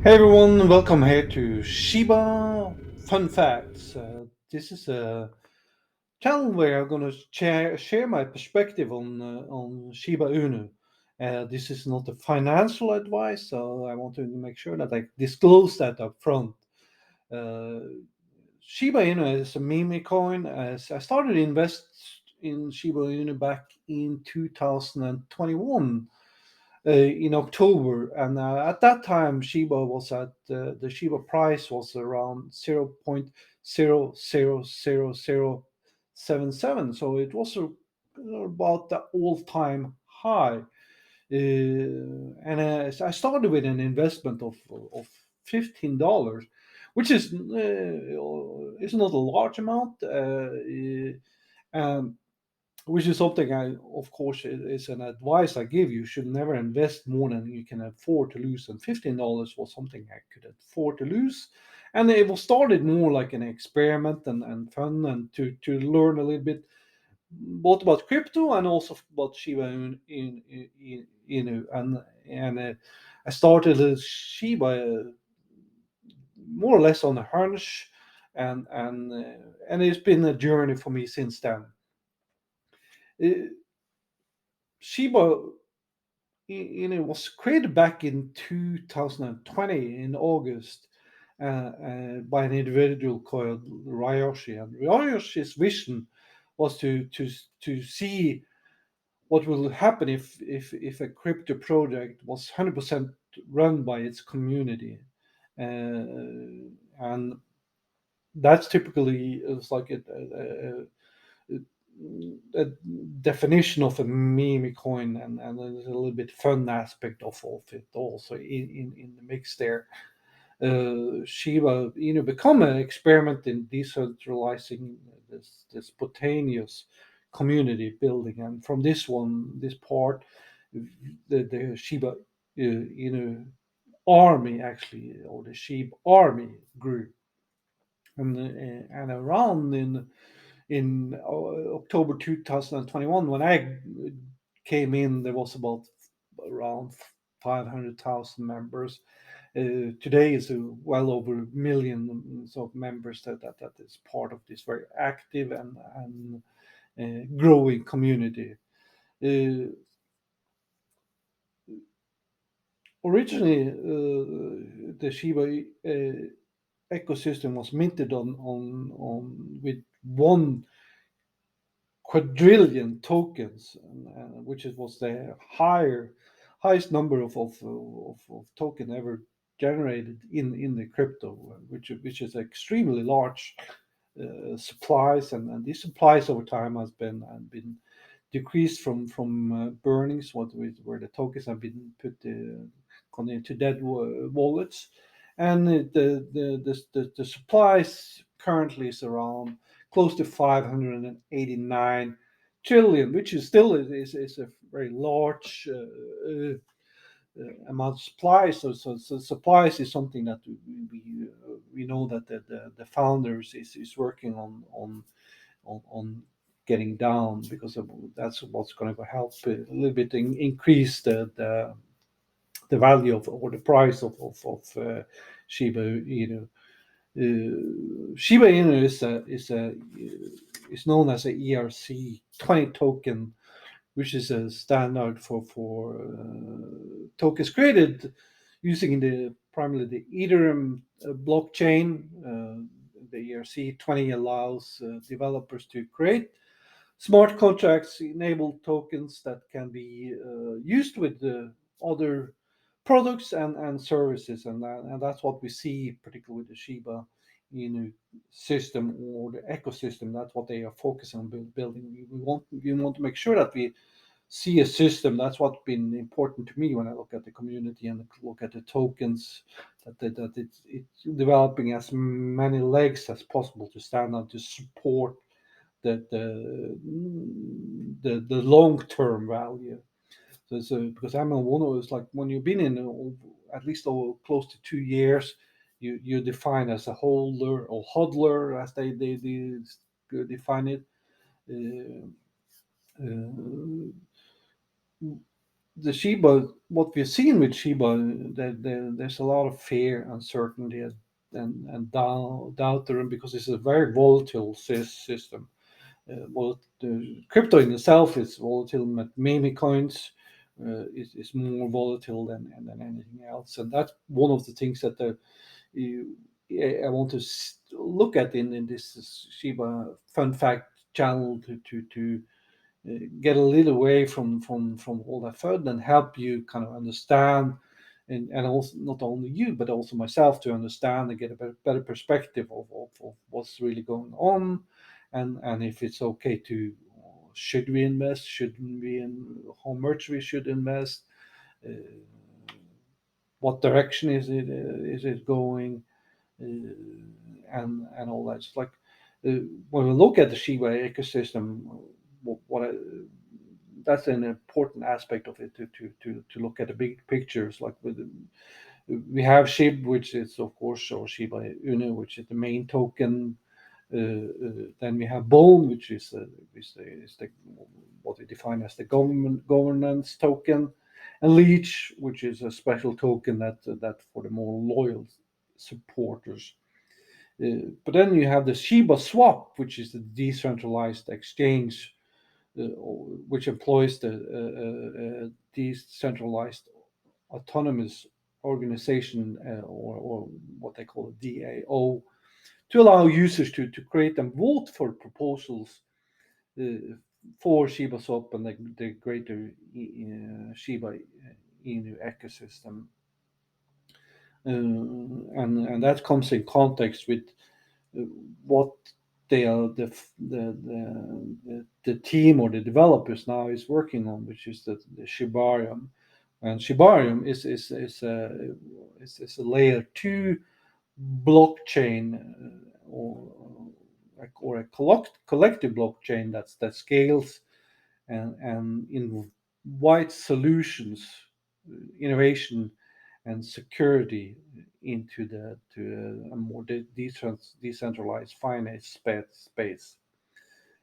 Hey everyone, welcome here to Shiba Fun Facts. This is a channel where I'm going to share my perspective on Shiba Inu. This is not a financial advice, so I want to make sure that I disclose that up front. Uh, Shiba Inu is a meme coin. As I started to invest in Shiba Inu back in 2021 in October, and at that time Shiba was at the Shiba price was around 0.0000077, so it was about the all-time high. And I started with an investment of $15, which is not a large amount, and which is something I, of course, is an advice I give. You should never invest more than you can afford to lose. And $15 was something I could afford to lose. And it was started more like an experiment and fun and to learn a little bit both about crypto and also about Shiba Inu. And I started Shiba more or less on a hunch, and it's been a journey for me since then. Uh, Shiba was created back in 2020 in August by an individual called Ryoshi. And Ryoshi's vision was to see what will happen if a crypto project was 100% run by its community. And that's typically it's like a definition of a meme coin, and there's a little bit fun aspect of it also in the mix there. Shiba become an experiment in decentralizing this spontaneous community building, and from this part, the Shiba army actually, or the Sheep army grew, and around in October 2021, when I came in, there was about around 500,000 members. Today is well over millions of members that is part of this very active and growing community. Uh, Originally, the Shiba ecosystem was minted on with 1 quadrillion tokens, which was the highest number of token ever generated in the crypto, which is extremely large supplies, and these supplies over time has been decreased from burnings, where the tokens have been put gone into dead wallets, and the supplies currently is around close to 589 trillion, which is still is a very large amount of supplies. So supplies is something that we know that the founders is working on getting down, because that's what's going to help a little bit increase the value of, or the price of Shiba Inu. Shiba Inu is known as a ERC 20 token, which is a standard for tokens created using the primarily the Ethereum blockchain. The ERC 20 allows developers to create smart contracts, enable tokens that can be used with other products and services, and that's what we see, particularly with the Shiba Inu system or the ecosystem. That's what they are focusing on building. We want to make sure that we see a system. That's what's been important to me when I look at the community and look at the tokens, that it's developing as many legs as possible to stand on to support the long term value. So because I'm a one of those, like, when you've been in at least close to 2 years, you define as a holder or hodler, as they define it. Uh, uh, the Shiba, what we've seen with Shiba, there's a lot of fear, uncertainty, and doubt around, because it's a very volatile system. Well, the crypto in itself is volatile, but meme coins is more volatile than anything else, and that's one of the things that you, I want to look at in this Shiba fun fact channel to get a little away from all that fun and help you kind of understand, and also not only you but also myself to understand and get a better perspective of what's really going on, and if it's okay to, should we invest, shouldn't we, in how much we should invest, uh, what direction is it going, and all that. It's like, when we look at the Shiba ecosystem, what that's an important aspect of it, to look at the big pictures. Like we have SHIB, which is of course, or Shiba Inu, which is the main token. Then we have BOLM, which is the what we define as the governance token, and Leech, which is a special token that for the more loyal supporters. But then you have the Shiba Swap, which is the decentralized exchange, which employs the decentralized autonomous organization, or what they call a DAO, to allow users to create and vote for proposals for Shiba Swap and the greater Shiba Inu ecosystem. And that comes in context with uh, what they are the team or the developers now is working on, which is the Shibarium. And Shibarium is a layer two blockchain, or a collective blockchain that scales and invites solutions, innovation, and security into the to a more decentralized finance space.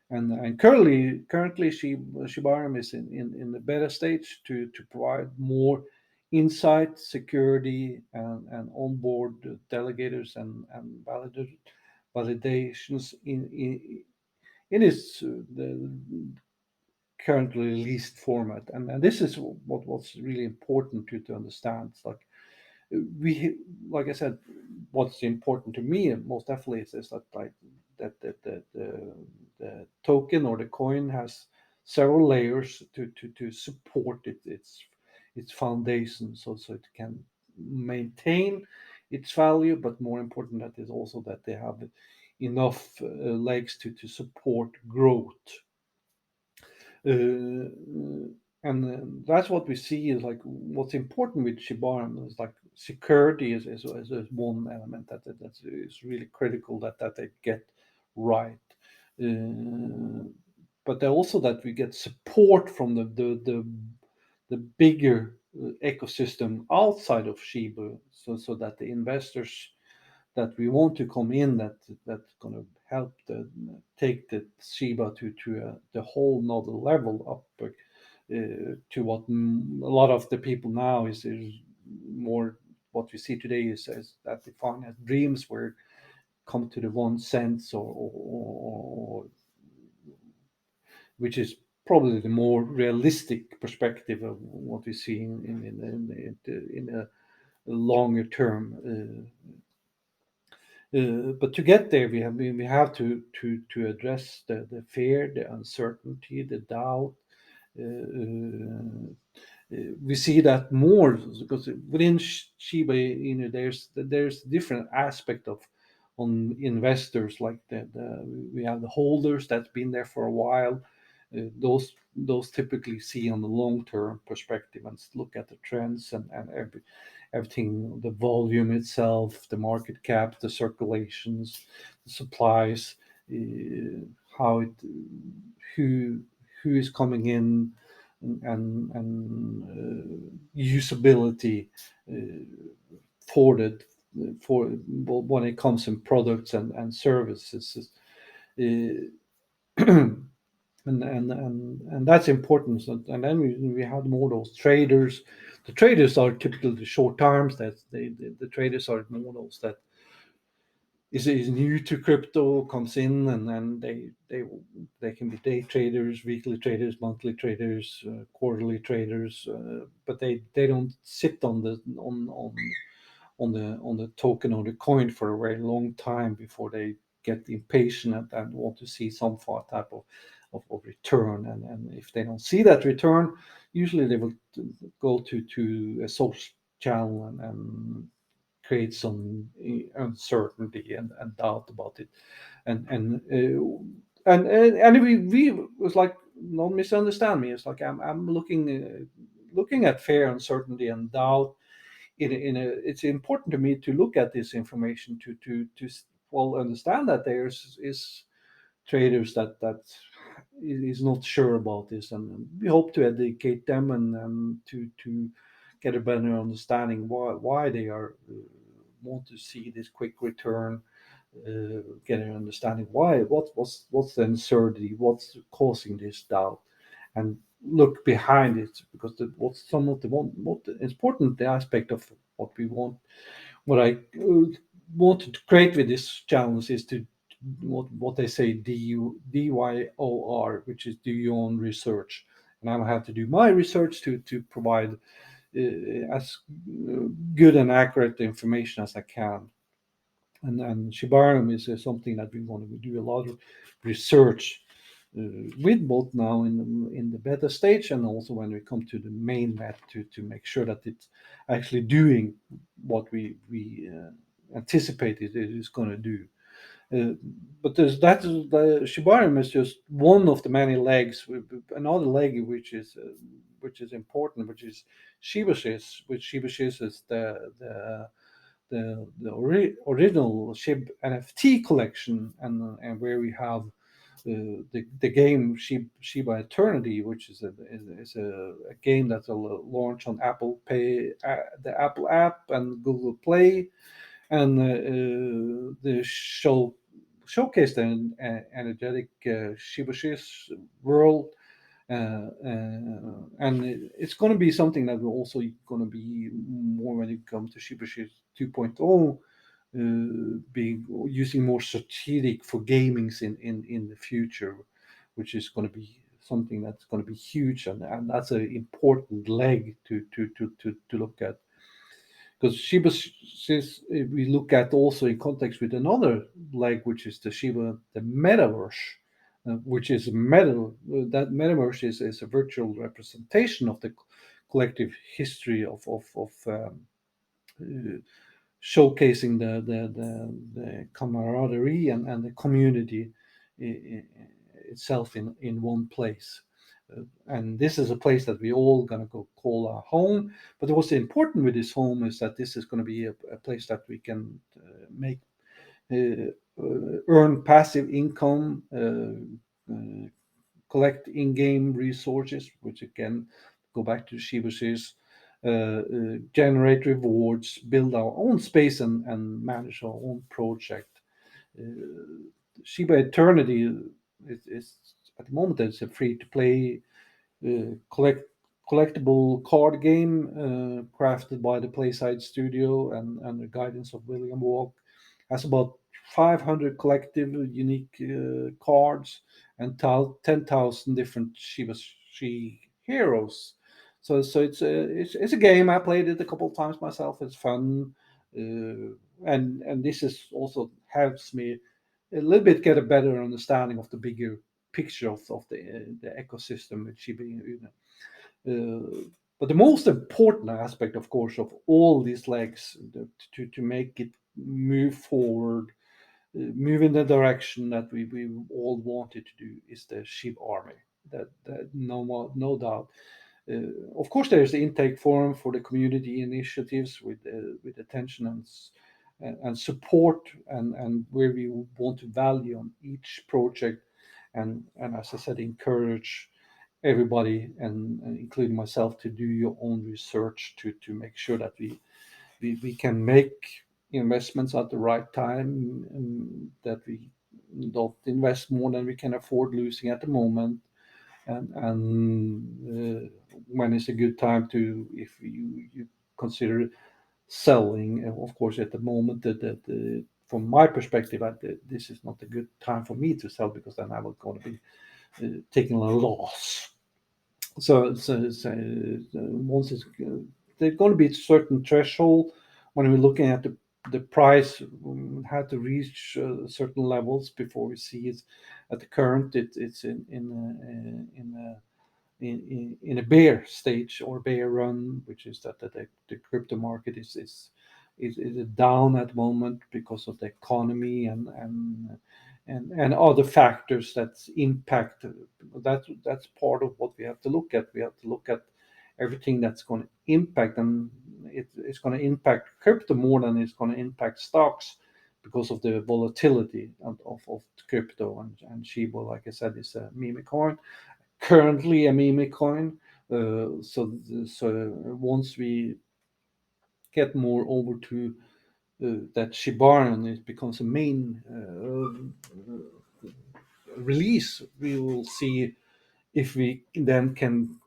And currently Shibarium is in the beta stage to provide more insight, security, and onboard delegators and validations in its the currently released format. And this is what's really important to understand. It's like, we like I said, what's important to me most definitely is that, like, the token or the coin has several layers to support its foundation, so it can maintain its value, but more important that is also that they have enough legs to support growth. uh, and that's what we see is like what's important with Shibarium is like security is one element that is really critical that they get right. Uh, but also that we get support from the bigger ecosystem outside of Shiba, so that the investors that we want to come in, that's going to help take the Shiba to the whole nother level up, to what a lot of the people now is more what we see today is that they find as dreams, where come to the 1 cent, or which is probably the more realistic perspective of what we see in a longer term. But to get there, we have to address the fear, the uncertainty, the doubt. We see that more because within Shiba, there's different aspect of on investors, like we have the holders that's been there for a while. Those typically see on the long term perspective and look at the trends and everything, the volume itself, the market cap, the circulations, the supplies, how it, who who is coming in, and usability uh, for the for when it comes in products and services. Uh, and that's important. So, and then we have more those traders. The traders are typically the short terms. That the traders are more those that is new to crypto, comes in, and then they can be day traders, weekly traders, monthly traders, quarterly traders, but they don't sit on the token or the coin for a very long time before they get impatient and want to see some type of return. And if they don't see that return, usually they will go to a social channel and create some uncertainty and doubt about it. And we was like, don't misunderstand me. It's like I'm looking at fear, uncertainty, and doubt it's important to me to look at this information to well understand that there's is traders that is not sure about this, and we hope to educate them and to get a better understanding why they are want to see this quick return, get an understanding what's the uncertainty, what's causing this doubt, and look behind it, because what's some of the what important aspect of what we want, what I wanted to create with this challenge is to what they say DYOR, which is do your own research, and I have to do my research to provide as good and accurate information as I can. And Shiba Inu is something that we want to do a lot of research with, both now in the beta stage and also when we come to the main net to make sure that it's actually doing what we anticipated it is going to do. Uh, but the Shiba Inu is just one of the many legs. Another leg which is important, which is Shiba Shiz, which Shiba Shiz is the original SHIB NFT collection, and where we have the game Shiba Eternity, which is a game that's a launch on Apple Pay, the Apple app, and Google Play, and the showcased an energetic Shiba Shiz world, and it's going to be something that will also going to be more when it comes to Shiba 2.0, being using more strategic for gamings in the future, which is going to be something that's going to be huge, and that's an important leg to look at, because Shiba says we look at also in context with another leg, which is the Shiba, the metaverse, which is that metaverse is a virtual representation of the collective history of uh, showcasing the camaraderie and the community itself in one place. And this is a place that we all gonna go call our home. But what's important with this home is that this is going to be a place that we can make earn passive income, collect in-game resources, which again go back to Shibushi's, generate rewards, build our own space, and manage our own project. Uh, Shiba Eternity is at the moment it's a free-to-play collectible card game crafted by the Playside Studio and the guidance of William Walk. Has about 500 collective unique cards and 10,000 different Shiba Shi heroes. So it's a game. I played it a couple of times myself. It's fun, and this is also helps me a little bit get a better understanding of the bigger picture of the ecosystem with Shiba Inu. But the most important aspect, of course, of all these legs to make it move forward, move in the direction that we all wanted to do, is the Shiba army. That no doubt. Of course, there is the intake forum for the community initiatives with attention and support, and where we want to value on each project, and as I said, encourage everybody, and including myself, to do your own research to make sure that we can make investments at the right time, and that we don't invest more than we can afford losing at the moment, and when is a good time to, if you consider selling. Of course, at the moment, that from my perspective, this is not a good time for me to sell, because then I will going to be taking a loss. So once it's there's going to be a certain threshold when we're looking at the price, had to reach certain levels before we see it. At the current, it's in a bear stage or bear run, which is that the crypto market is down at the moment because of the economy and other factors that impact. That's part of what we have to look at. We have to look at everything that's going to impact, and it's going to impact crypto more than it's going to impact stocks, because of the volatility of crypto. And Shiba, like I said, is a meme coin, currently a meme coin. So once we get more over to that Shiba Inu, it becomes a main release, we will see if we then can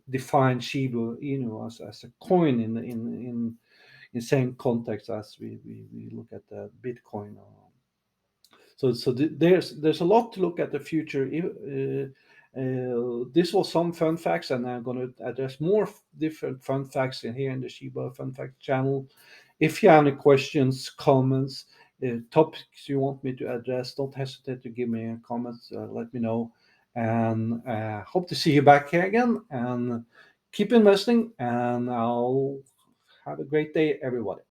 define Shiba Inu as a coin in same context as we look at the Bitcoin. There's a lot to look at the future. This was some fun facts, and I'm going to address more different fun facts in here in the Shiba Fun Fact channel. If you have any questions, comments, topics you want me to address, don't hesitate to give me a comment. Let me know, and hope to see you back here again. And keep investing, and I'll have a great day, everybody.